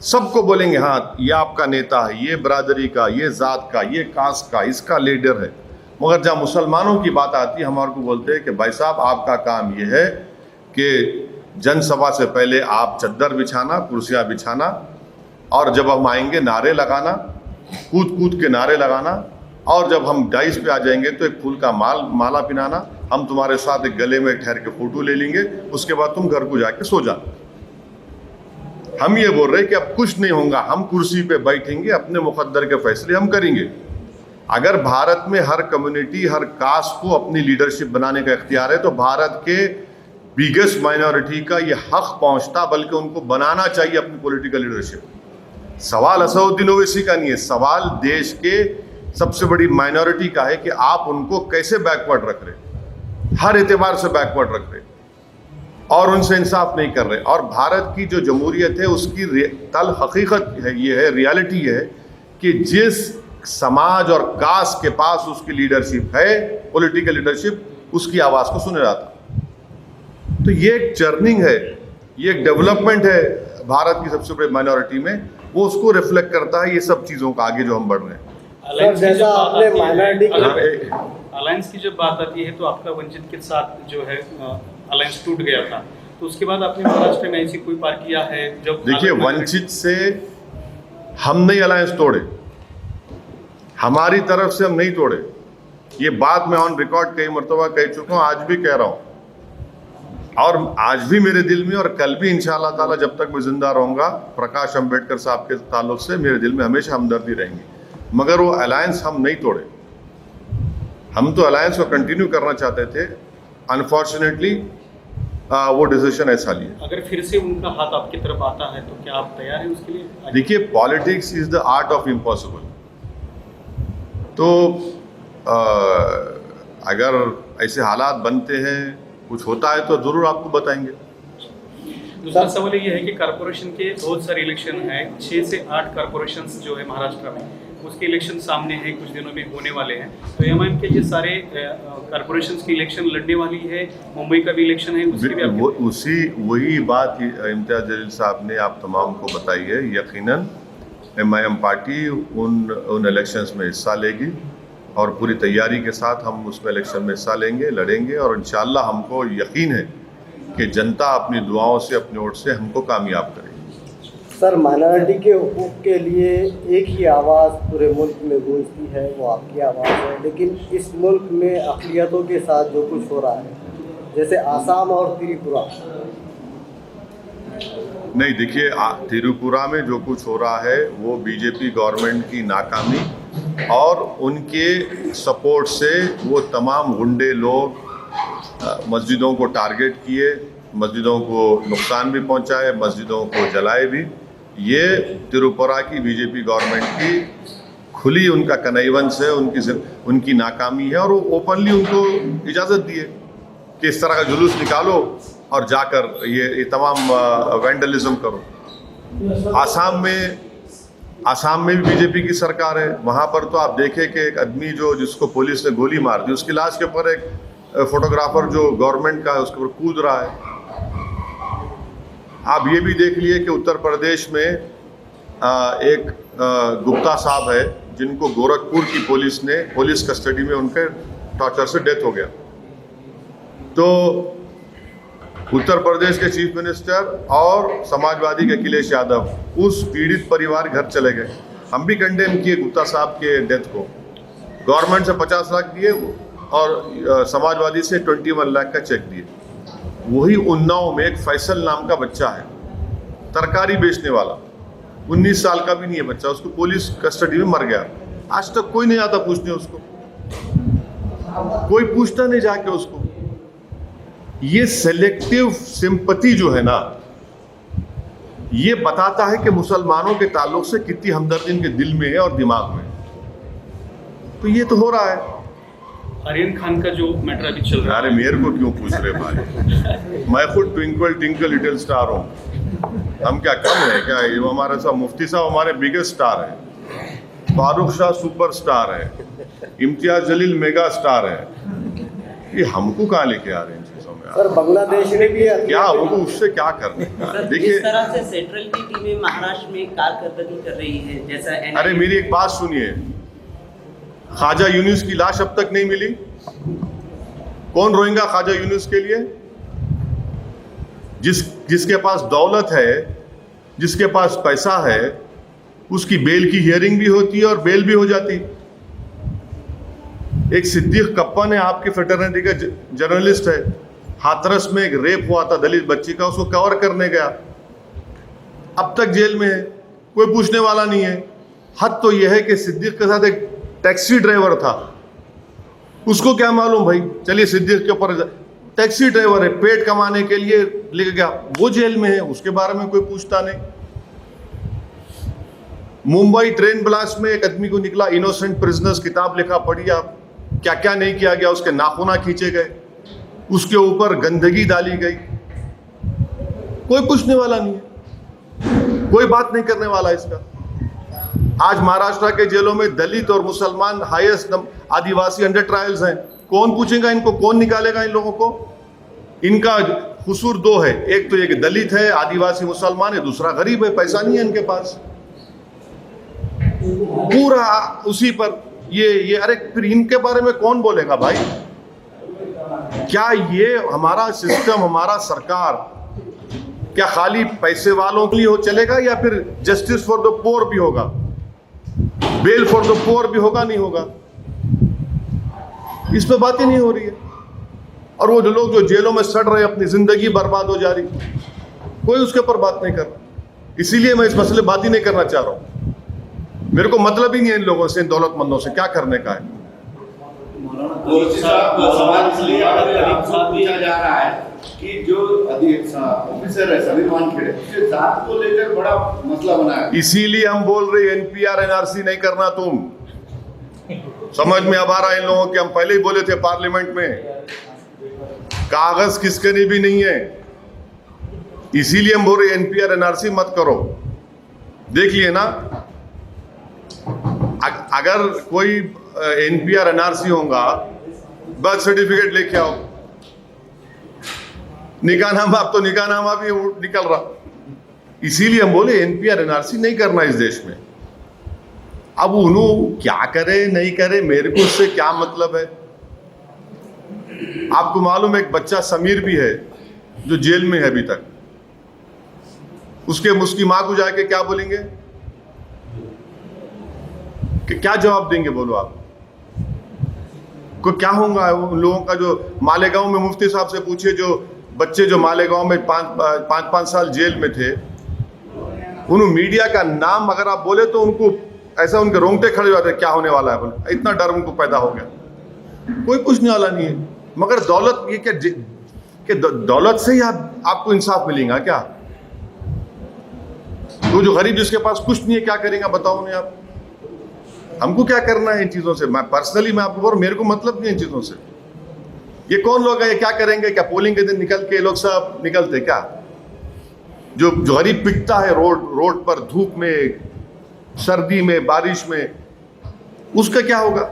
सबको बोलेंगे हाँ ये आपका नेता है, ये बरादरी का, ये ज़ात का, ये कास्ट का, इसका लीडर है। मगर जहाँ मुसलमानों की बात आती है हमारे को बोलते हैं कि भाई साहब आपका काम ये है कि जनसभा से पहले आप चद्दर बिछाना, कुर्सियाँ बिछाना, और जब हम आएंगे नारे लगाना, कूद कूद के नारे लगाना, और जब हम डाइस पे आ जाएंगे तो एक फूल का माला पिनाना, हम तुम्हारे साथ एक गले में ठहर के फोटो ले लेंगे, उसके बाद तुम घर को जाके सो जाना। हम ये बोल रहे हैं कि अब कुछ नहीं होगा, हम कुर्सी पे बैठेंगे, अपने मुकद्दर के फैसले हम करेंगे। अगर भारत में हर कम्युनिटी, हर कास्ट को अपनी लीडरशिप बनाने का इख्तियार है तो भारत के बिगेस्ट माइनॉरिटी का ये हक पहुंचता, बल्कि उनको बनाना चाहिए अपनी पॉलिटिकल लीडरशिप। सवाल असदुद्दीन ओवैसी का नहीं है, सवाल देश के सबसे बड़ी माइनॉरिटी का है कि आप उनको कैसे बैकवर्ड रख रहे, हर एतबार से बैकवर्ड रख रहे और उनसे इंसाफ नहीं कर रहे। और भारत की जो जमहूरियत है उसकी तल हकीकत है, ये है, रियलिटी है कि जिस समाज और कास्ट के पास उसकी लीडरशिप है, पॉलिटिकल लीडरशिप, उसकी आवाज़ को सुना जाता। तो ये एक चर्निंग है, ये एक डेवलपमेंट है भारत की सबसे बड़ी माइनॉरिटी में, वो उसको रिफ्लेक्ट करता है, ये सब चीज़ों का आगे जो हम बढ़ रहे हैं। अलायंस की जब बात आती है तो आपका वंचित के साथ जो है अलायंस टूट गया था, तो उसके बाद आपने महाराष्ट्र में ऐसी कोई पार्टियां है जब? देखिए, वंचित से हम नहीं अलायंस तोड़े, हमारी तरफ से हम नहीं तोड़े, ये बात मैं ऑन रिकॉर्ड कई मरतबा कह चुका हूँ, आज भी कह रहा हूँ, और आज भी मेरे दिल में और कल भी इंशाअल्लाह ताला जब तक मैं जिंदा रहूँगा, प्रकाश अंबेडकर साहब के ताल्लुक से मेरे दिल में हमेशा हमदर्दी रहेंगी। मगर वो अलायंस हम नहीं तोड़े, हम तो अलायंस को कंटिन्यू करना चाहते थे। अनफॉर्चुनेटली वो डिसीजन ऐसा लिया। अगर फिर से उनका हाथ आपकी तरफ आता है तो क्या आप तैयार हैं उसके लिए? देखिए, politics is the art of impossible. तो अगर ऐसे हालात बनते हैं, कुछ होता है, तो ज़रूर आपको बताएंगे। दूसरा सवाल ये है कि कॉर्पोरेशन के बहुत सारे इलेक्शन हैं, 6 से 8 कॉर्पोरेशंस जो है महाराष्ट्र में, उसके इलेक्शन सामने हैं, कुछ दिनों में होने वाले हैं। तो एमआईएम के ये सारे कॉर्पोरेशंस की इलेक्शन लड़ने वाली है, मुंबई का भी इलेक्शन है, उसकी भी वही बात इम्तियाज़ जलील साहब ने आप तमाम को बताई है। यकीनन एमआईएम पार्टी उन इलेक्शंस में हिस्सा लेगी और पूरी तैयारी के साथ हम उसमें इलेक्शन में हिस्सा लेंगे, लड़ेंगे, और इंशाअल्लाह हमको यकीन है कि जनता अपनी दुआओं से, अपने वोट से हमको कामयाब करेगी। सर, माइनॉरिटी के हुकूक के लिए एक ही आवाज़ पूरे मुल्क में गूंजती है, वो आपकी आवाज़ है, लेकिन इस मुल्क में अक़लियतों के साथ जो कुछ हो रहा है, जैसे आसाम और त्रिपुरा। नहीं, देखिए, त्रिपुरा में जो कुछ हो रहा है वो बीजेपी गवर्नमेंट की नाकामी और उनके सपोर्ट से वो तमाम गुंडे लोग मस्जिदों को टारगेट किए, मस्जिदों को नुकसान भी पहुंचाए, मस्जिदों को जलाए भी। ये त्रिपुरा की बीजेपी गवर्नमेंट की खुली उनका कन्निवेंस है, उनकी नाकामी है, और वो ओपनली उनको इजाज़त दी है कि इस तरह का जुलूस निकालो और जाकर ये तमाम वैंडलिज्म करो। आसाम में भी बीजेपी की सरकार है, वहाँ पर तो आप देखें कि एक आदमी जिसको पुलिस ने गोली मार दी, उसकी लाश के ऊपर एक फोटोग्राफर जो गवर्नमेंट का है उसके ऊपर कूद रहा है। आप ये भी देख लिए कि उत्तर प्रदेश में एक गुप्ता साहब है जिनको गोरखपुर की पुलिस कस्टडी में उनके टॉर्चर से डेथ हो गया। तो उत्तर प्रदेश के चीफ मिनिस्टर और समाजवादी के अखिलेश यादव उस पीड़ित परिवार घर चले गए। हम भी कंडेम किए गुप्ता साहब के डेथ को, गवर्नमेंट से 50 लाख दिए और समाजवादी से 21 लाख का चेक दिए। वही उन्नाव में एक फैसल नाम का बच्चा है, तरकारी बेचने वाला, 19 साल का भी नहीं है बच्चा, उसको पुलिस कस्टडी में मर गया। आज तक कोई नहीं आता पूछने उसको, कोई पूछता नहीं जाके उसको। ये सेलेक्टिव सिंपैथी जो है ना, ये बताता है कि मुसलमानों के ताल्लुक से कितनी हमदर्दी इनके दिल में है और दिमाग में। तो ये तो हो रहा है। आर्यन खान का जो मैटर अभी चल रहा है। अरे मेरे को क्यों पूछ रहे भाई, मैं खुद ट्विंकल टिंकल लिटिल स्टार हूँ। हम क्या कम है क्या? ये हमारे साहब मुफ्ती साहब हमारे बिगेस्ट स्टार है, फारूक शाह सुपर स्टार है, इम्तियाज जलील मेगा स्टार है। ये हमको कहाँ लेके आ रहे हैं इन चीज़ों में? सर बांग्लादेश ने भी क्या होगा उससे क्या करने का। सर, देखिए जिस तरह से सेंट्रल की टीमें महाराष्ट्र में कारकर्दगी कर रही है, जैसा अरे मेरी एक बात सुनिए, ख्वाजा यूनुस की लाश अब तक नहीं मिली। कौन रोएगा ख्वाजा यूनुस के लिए? जिसके पास दौलत है, जिसके पास पैसा है, उसकी बेल की हियरिंग भी होती है और बेल भी हो जाती। एक सिद्दीक कप्पन है, आपकी फ्रेटर्निटी का जर्नलिस्ट है, हाथरस में एक रेप हुआ था दलित बच्ची का, उसको कवर करने गया, अब तक जेल में है, कोई पूछने वाला नहीं है। हद तो यह है कि सिद्दीक के साथ एक टैक्सी ड्राइवर था, उसको क्या मालूम भाई, चलिए सिद्दीक के ऊपर, टैक्सी ड्राइवर है, पेट कमाने के लिए लेके गया, वो जेल में है, उसके बारे में कोई पूछता नहीं। मुंबई ट्रेन ब्लास्ट में एक आदमी को निकला इनोसेंट प्रिजनर्स, किताब लिखा, पढ़िए आप, क्या क्या नहीं किया गया, उसके नाखूना खींचे गए, उसके ऊपर गंदगी डाली गई, कोई पूछने वाला नहीं है, कोई बात नहीं करने वाला इसका। आज महाराष्ट्र के जेलों में दलित और मुसलमान हाईएस्ट आदिवासी अंडर ट्रायल्स हैं, कौन पूछेगा इनको, कौन निकालेगा इन लोगों को? इनका कसूर दो है, एक तो ये कि दलित है, आदिवासी मुसलमान है, दूसरा गरीब है, पैसा नहीं है इनके पास, पूरा उसी पर ये अरे फिर इनके बारे में कौन बोलेगा भाई? क्या ये हमारा सिस्टम, हमारा सरकार क्या खाली पैसे वालों के लिए हो चलेगा, या फिर जस्टिस फॉर द पोर भी होगा, बेल फॉर द पोर भी होगा, नहीं होगा? इस पे बात ही नहीं हो रही है। और वो जो लोग जो जेलों में सड़ रहे, अपनी जिंदगी बर्बाद हो जा रही, कोई उसके ऊपर बात नहीं कर रहा। इसीलिए मैं इस मसले बात ही नहीं करना चाह रहा हूं। मेरे को मतलब ही नहीं है इन लोगों से, इन दौलतमंदों से क्या करने का है। सवाल इसलिए पूछा जा रहा है कि जो ऑफिसर है समीर वानखेड़े, उसके जात को लेकर बड़ा मसला बना है। इसीलिए हम बोल रहे एनपीआर एनआरसी नहीं करना। तुम समझ में अब आ रहा है इन लोगों के, हम पहले ही बोले थे पार्लियामेंट में, कागज किसके लिए भी नहीं है, इसीलिए हम बोल रहे एनपीआर एनआरसी मत करो। देख लिए ना, अगर कोई एनपीआर एनआरसी होगा, बर्थ सर्टिफिकेट लेके आओ, निकाहनामा, अब तो निकाहनामा भी निकल रहा। इसीलिए हम बोले एनपीआर एनआरसी नहीं करना इस देश में। अब उन्होंने क्या करे नहीं करे, मेरे को उससे क्या मतलब है। आपको मालूम है एक बच्चा समीर भी है जो जेल में है अभी तक, उसकी माँ को जाके क्या बोलेंगे, कि क्या जवाब देंगे, बोलो आप को क्या होगा उन लोगों का। जो मालेगांव में मुफ्ती साहब से पूछिए, जो बच्चे जो मालेगांव में पाँच साल जेल में थे, उन्होंने मीडिया का नाम अगर आप बोले तो उनको ऐसा, उनके रोंगटे खड़े हो जाते, क्या होने वाला है, बोले इतना डर उनको पैदा हो गया। कोई पूछने वाला नहीं है। मगर दौलत, ये क्या कि दौलत से ही आपको इंसाफ मिलेगा क्या? तो जो गरीब जिसके पास कुछ नहीं है क्या करेगा, बताओ उन्हें आप। हमको क्या करना है इन चीजों से? मैं पर्सनली मैं आपको बोल रहा हूं, मेरे को मतलब नहीं इन चीजों से। ये कौन लोग हैं, ये क्या करेंगे? क्या पोलिंग के दिन निकल के लोग सब निकलते क्या? जो गरीब पिटता है रोड पर, धूप में, सर्दी में, बारिश में, उसका क्या होगा?